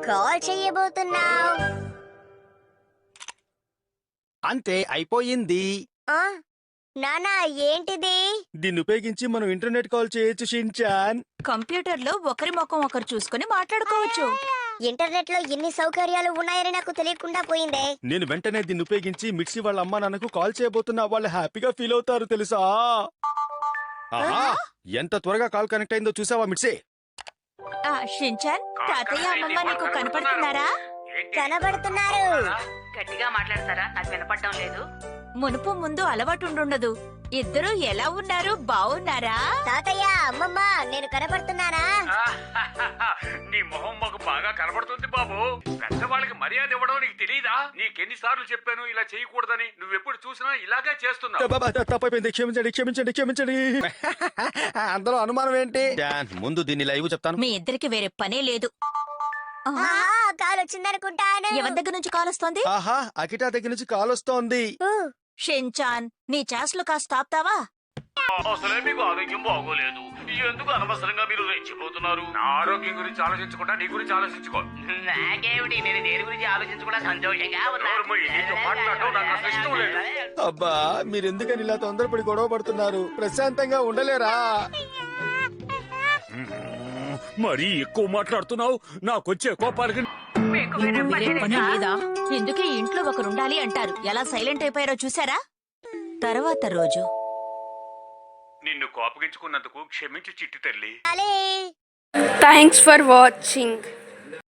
Call చేయబోతున్నావు? అంతే, అయిపోయింది. నానా, ఏంటిది? దీన్ని ఉపయోగించి మనం ఇంటర్నెట్ కాల్ చేయొచ్చు షిన్చాన్. కంప్యూటర్ లో ఒకరి ముఖం ఒకరు చూసుకుని మాట్లాడుకోవచ్చు. ఇంటర్నెట్ లో ఎన్ని సౌకర్యాలు ఉన్నాయని నాకు తెలియకుండా పోయిందే. నేను వెంటనే దీన్ని ఉపయోగించి మిక్సీ వాళ్ళ అమ్మా నాన్నకు కాల్ చేయబోతున్నా. వాళ్ళు హ్యాపీగా ఫీల్ అవుతారు తెలుసా. ఆహా, ఎంత త్వరగా కాల్ కనెక్ట్ అయిందో చూసావా మిక్సీ? షిన్చాన్, తాతయ్య అమ్మమ్మ నీకు కనపడుతున్నారా? కనబడుతున్నారు. గట్టిగా మాట్లాడతారా? నాకు వినపడడం లేదు. మునుపు ముందు అలవాటు ఉండుండదు. ఇద్దరు ఎలా ఉన్నారు? బావున్నారా? తాతయ్య, అమ్మమ్మ, నేను కనబడుతున్నానా? నీ మొహం మాకు బాగా కనబడుతుంది బాబు. పెద్దవాళ్ళకి మర్యాద ఇవ్వడం నీకు తెలియదా? నీకెన్నిసార్లు చెప్పాను ఇలా చేయకూడదని. నువ్వెప్పుడు చూసినా ఇలాగే చేస్తున్నావు. తప్పైపోయింది, క్షమించండి క్షమించండి క్షమించండి. అందులో అనుమానం ఏంటి? ముందు దీన్ని లైవ్ చెప్తాను. మీ ఇద్దరికి వేరే పనే లేదు. కాల్ వచ్చిందనుకుంటాను. ఎవరి దగ్గర నుంచి కాల్ వస్తోంది? ఆహా, అకిటా దగ్గర నుంచి కాల్ వస్తోంది. షిన్చాన్, నీ చేసలు కాస్త ఆపుతావా? అసలే మీకు ఆరోగ్యం బాగోలేదు. ఎందుకు అనవసరంగా మీరు రెచ్చిపోతున్నారు? నా ఆరోగ్యం గురించి ఆలోచించకుండా నీ గురించి ఆలోచించుకో. నాకేమిటి, నేను దేని గురించి ఆలోచించకుండా సంతోషంగా ఉన్నా. నీతో మాట్లాడటం నాకు అసలు ఇష్టం లేదు. అబ్బా, మీరు ఎందుకని ఇలా తొందరపడి గొడవ పడుతున్నారు? ప్రశాంతంగా ఉండలేరా? మరీ ఎక్కువ మాట్లాడుతున్నావు. నాకొచ్చే కోపాలకి మీకు వేరే పని పని లేదా? లేదా? ఎందుకే ఇంట్లో ఒకరుండాలి అంటారు. ఎలా సైలెంట్ అయిపోయారో చూసారా? తర్వాత రోజు నిన్ను కోపగించుకున్నందుకు క్షమించి చిట్టి తల్లి. అలే. Thanks for watching.